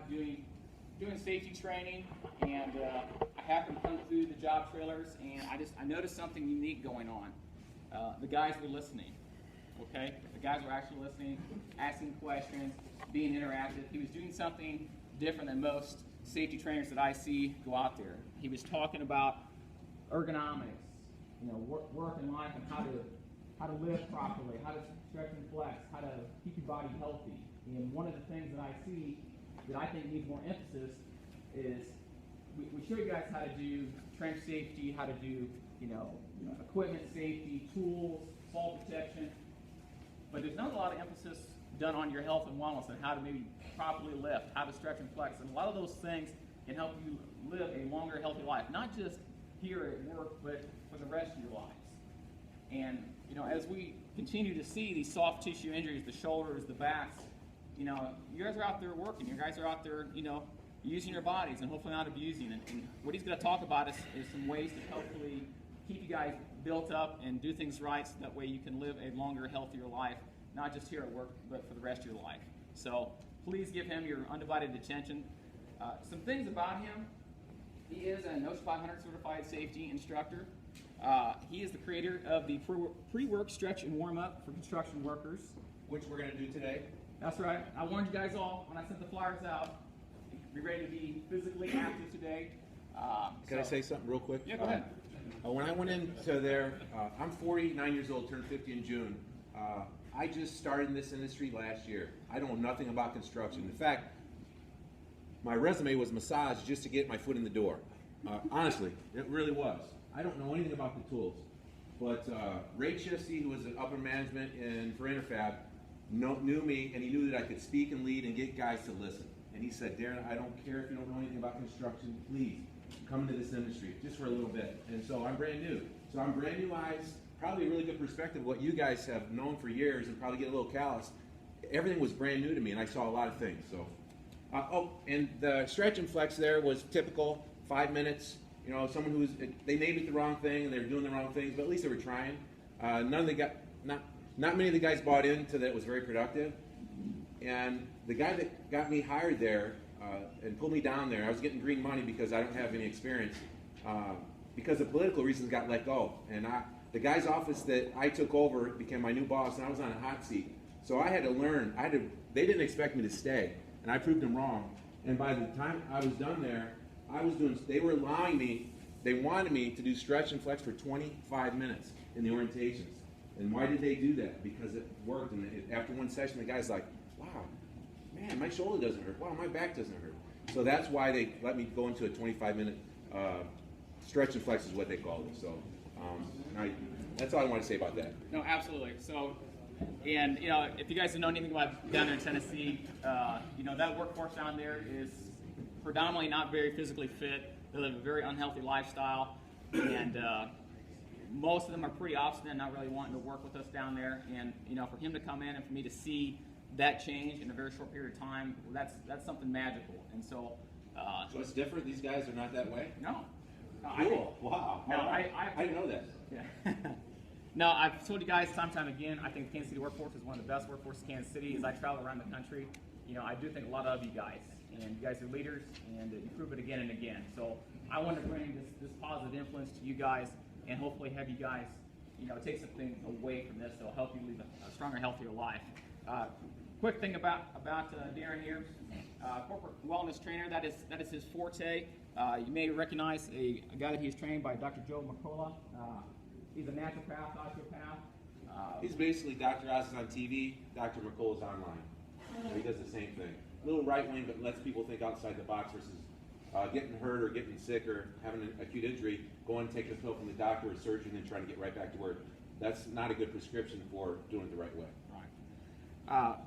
doing safety training, and I happened to come through the job trailers, and I noticed something unique going on. The guys were listening. Okay, the guys were actually listening, asking questions, being interactive. He was doing something different than most safety trainers that I see go out there. He was talking about ergonomics, work and life, and how to live properly, how to stretch and flex, how to keep your body healthy. And one of the things that I see that I think needs more emphasis is we show you guys how to do trench safety, how to do equipment safety, tools, fall protection, but there's not a lot of emphasis done on your health and wellness and how to maybe properly lift, how to stretch and flex, and a lot of those things can help you live a longer, healthy life, not just here at work, but for the rest of your lives. And as we continue to see these soft tissue injuries, the shoulders, the backs, you guys are out there working. You guys are out there, using your bodies and hopefully not abusing it. And what he's going to talk about is some ways to hopefully keep you guys built up and do things right so that way you can live a longer, healthier life, not just here at work, but for the rest of your life. So please give him your undivided attention. Some things about him: he is an OSHA 500 certified safety instructor. He is the creator of the pre-work stretch and warm-up for construction workers, which we're going to do today. That's right. I warned you guys all when I sent the flyers out. Be ready to be physically active today. Can I say something real quick? Yeah, go ahead. When I went into there, I'm 49 years old, turned 50 in June. I just started in this industry last year. I know nothing about construction. In fact, my resume was massaged just to get my foot in the door. Honestly, it really was. I don't know anything about the tools. But Ray Chisty, who was an upper management for Interfab, knew me, and he knew that I could speak and lead and get guys to listen. And he said, Darren, I don't care if you don't know anything about construction, please come into this industry just for a little bit. And so I'm brand new. So I'm brand new eyes, probably a really good perspective of what you guys have known for years and probably get a little callous. Everything was brand new to me, and I saw a lot of things. So, and the stretch and flex there was typical, 5 minutes. Someone who's, they named it the wrong thing and they were doing the wrong things, but at least they were trying. Not many of the guys bought into that. It was very productive. And the guy that got me hired there and pulled me down there, I was getting green money because I don't have any experience, because of political reasons got let go. And the guy's office that I took over became my new boss, and I was on a hot seat. So I had to learn. They didn't expect me to stay, and I proved them wrong. And by the time I was done there, they were allowing me, they wanted me to do stretch and flex for 25 minutes in the orientations. And why did they do that? Because it worked. And after one session, the guy's like, wow, man, my shoulder doesn't hurt. Wow, my back doesn't hurt. So that's why they let me go into a 25-minute stretch and flex is what they called it. So that's all I want to say about that. No, absolutely. So, and if you guys don't know anything about down there in Tennessee, that workforce down there is predominantly not very physically fit. They live a very unhealthy lifestyle, and most of them are pretty obstinate, not really wanting to work with us down there. And for him to come in and for me to see that change in a very short period of time, that's something magical. And so, so it's different. These guys are not that way. No. Cool. Wow. No, I didn't know that. Yeah. No, I've told you guys time and time again, I think the Kansas City workforce is one of the best workforces in Kansas City. As I travel around the country, I do think a lot of you guys, and you guys are leaders, and you prove it again and again. So I want to bring this positive influence to you guys, and hopefully have you guys, take something away from this that'll help you live a stronger, healthier life. Quick thing about Darren here, corporate wellness trainer. That is his forte. You may recognize a guy that he's trained by Dr. Joe McCullough. He's a naturopath, osteopath. He's basically Dr. Oz is on TV, Dr. McCullough's online. He does the same thing. A little right wing, but lets people think outside the box versus getting hurt or getting sick or having an acute injury, going and taking a pill from the doctor or surgeon and trying to get right back to work. That's not a good prescription for doing it the right way.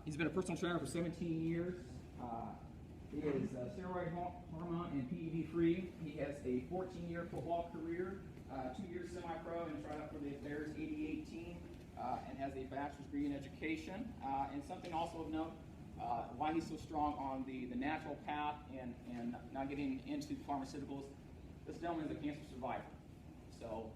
He's been a personal trainer for 17 years. He is steroid, hormone, and PED free. He has a 14-year football career, 2 years semi-pro, and tried out for the Bears 80-18, and has a bachelor's degree in education. And something also of note, why he's so strong on the natural path and not getting into pharmaceuticals. This gentleman is a cancer survivor. So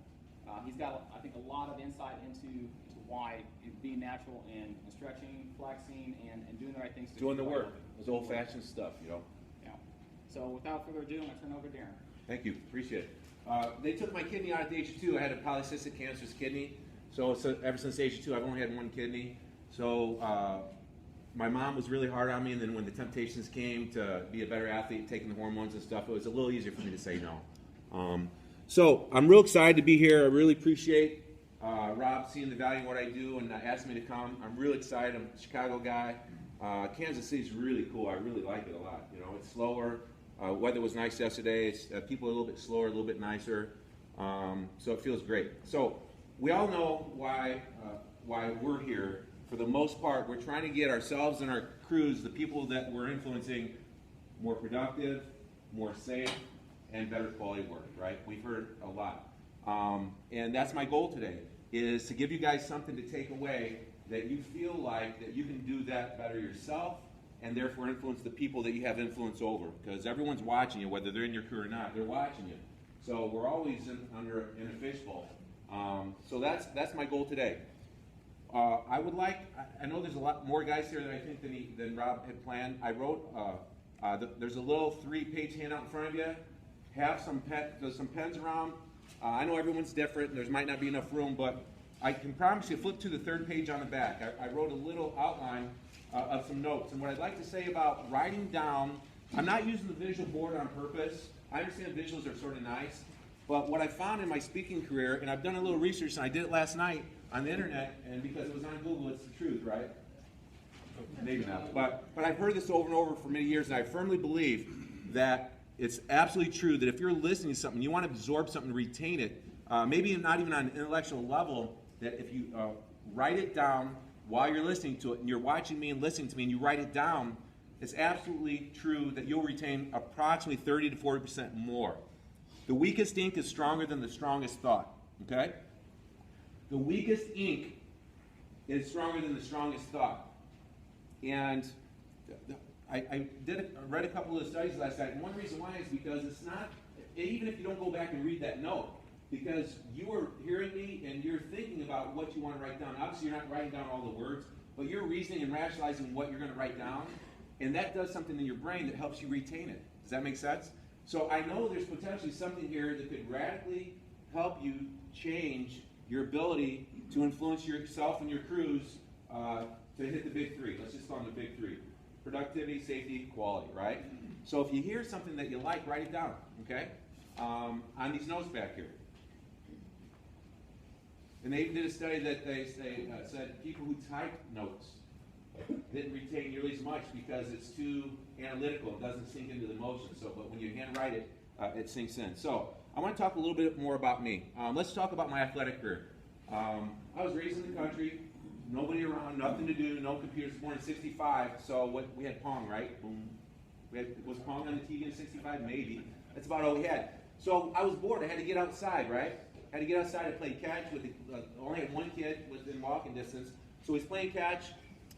he's got, I think, a lot of insight into why being natural and stretching, flexing, and doing the right things. Doing the work. It's old-fashioned stuff, So without further ado, I'm going to turn over to Darren. Thank you. Appreciate it. They took my kidney out at age 2. I had a polycystic cancerous kidney. So ever since age 2, I've only had one kidney. So my mom was really hard on me, and then when the temptations came to be a better athlete, taking the hormones and stuff, it was a little easier for me to say no. So I'm real excited to be here. I really appreciate Rob seeing the value in what I do and asking me to come. I'm really excited. I'm a Chicago guy. Kansas City's really cool. I really like it a lot. You know, it's slower. Weather was nice yesterday. It's, people are a little bit slower, a little bit nicer. So it feels great. So we all know why we're here. For the most part, we're trying to get ourselves and our crews, the people that we're influencing, more productive, more safe, and better quality work, right? We've heard a lot. And that's my goal today, is to give you guys something to take away that you feel like that you can do that better yourself, and therefore influence the people that you have influence over. Because everyone's watching you, whether they're in your crew or not, they're watching you. So we're always in a fishbowl. So that's my goal today. I would like, I know there's a lot more guys here I think than Rob had planned. I wrote, there's a little 3-page handout in front of you. There's some pens around. I know everyone's different, and there might not be enough room, but I can promise you, flip to the 3rd page on the back. I wrote a little outline of some notes. And what I'd like to say about writing down, I'm not using the visual board on purpose. I understand visuals are sort of nice, but what I found in my speaking career, and I've done a little research, and I did it last night on the internet, and because it was on Google, it's the truth, right? Maybe not. But I've heard this over and over for many years, and I firmly believe that it's absolutely true that if you're listening to something, you want to absorb something, retain it, maybe not even on an intellectual level, that if you write it down while you're listening to it, and you're watching me and listening to me, and you write it down, it's absolutely true that you'll retain approximately 30 to 40% more. The weakest ink is stronger than the strongest thought, okay? The weakest ink is stronger than the strongest thought. And I read a couple of the studies last night, and one reason why is because it's not, even if you don't go back and read that note, because you are hearing me and you're thinking about what you want to write down. Obviously, you're not writing down all the words, but you're reasoning and rationalizing what you're going to write down, and that does something in your brain that helps you retain it. Does that make sense? So I know there's potentially something here that could radically help you change your ability to influence yourself and your crews to hit the big 3. Let's just call them the big 3. Productivity, safety, quality, right? So if you hear something that you like, write it down, okay? On these notes back here. And they even did a study that they said people who type notes didn't retain nearly as much because it's too analytical. It doesn't sink into the emotion. So, but when you handwrite it, it sinks in. So I want to talk a little bit more about me. Let's talk about my athletic career. I was raised in the country, nobody around, nothing to do, no computers. Born in '65, so we had Pong, right? Boom. Was Pong on the TV in '65? Maybe. That's about all we had. So I was bored. I had to get outside, right? I had to get outside and play catch with only had one kid within walking distance. So he's playing catch,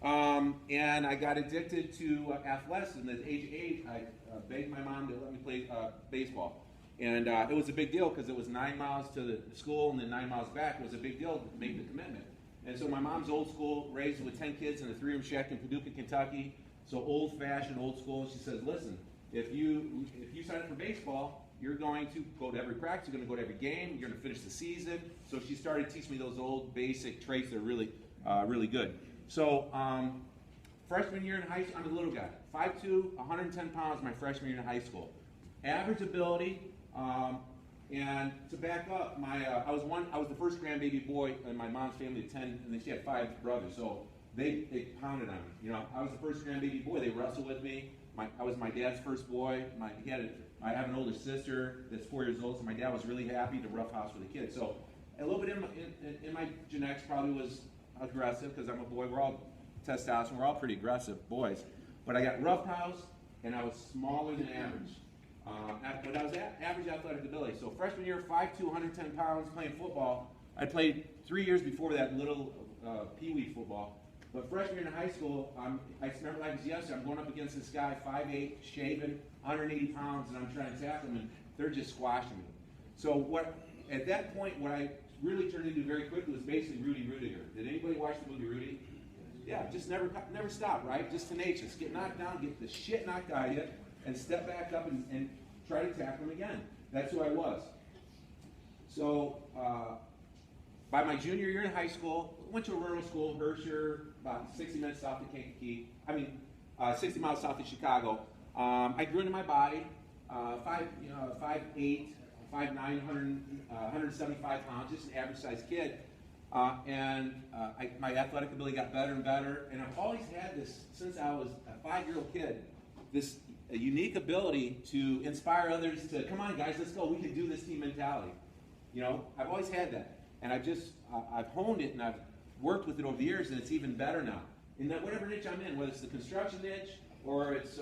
and I got addicted to athletics. And at the age of 8, I begged my mom to let me play baseball. And it was a big deal because it was 9 miles to the school and then 9 miles back. It was a big deal to make the commitment. And so my mom's old school, raised with 10 kids in a 3-room shack in Paducah, Kentucky. So old-fashioned, old school. She says, listen, if you sign up for baseball, you're going to go to every practice, you're going to go to every game, you're going to finish the season. So she started teaching me those old basic traits that are really, really good. So freshman year in high school, I'm a little guy. 5'2", 110 pounds my freshman year in high school. Average ability, and to back up, I was the first grandbaby boy in my mom's family of 10, and then she had 5 brothers, so they pounded on me. You know, I was the first grandbaby boy. They wrestled with me. I was my dad's first boy. I have an older sister that's 4 years old, so my dad was really happy to roughhouse with the kids. So a little bit in my genetics probably was aggressive because I'm a boy. We're all testosterone. We're all pretty aggressive boys. But I got roughhoused, and I was smaller than average. But I was average athletic ability. So freshman year, 5'2", 110 pounds, playing football. I played 3 years before that little pee-wee football. But freshman year in high school, I remember like it was yesterday, I'm going up against this guy, 5'8", shaven, 180 pounds, and I'm trying to tackle him, and they're just squashing me. So at that point, what I really turned into very quickly was basically Rudy Rudiger. Did anybody watch the movie Rudy? Yeah, just never stop, right? Just tenacious. Get knocked down, get the shit knocked out of you, and step back up and try to tackle them again. That's who I was. So by my junior year in high school, went to a rural school, Hersher, about 60 minutes south of Kankakee. 60 miles south of Chicago. I grew into my body, 5'8", 5'9", 175 pounds, just an average sized kid. My athletic ability got better and better, and I've always had this, since I was a 5-year-old kid, this unique ability to inspire others to, come on guys, let's go, we can do this team mentality. You know, I've always had that, and I've honed it and I've worked with it over the years, and it's even better now. In that whatever niche I'm in, whether it's the construction niche or it's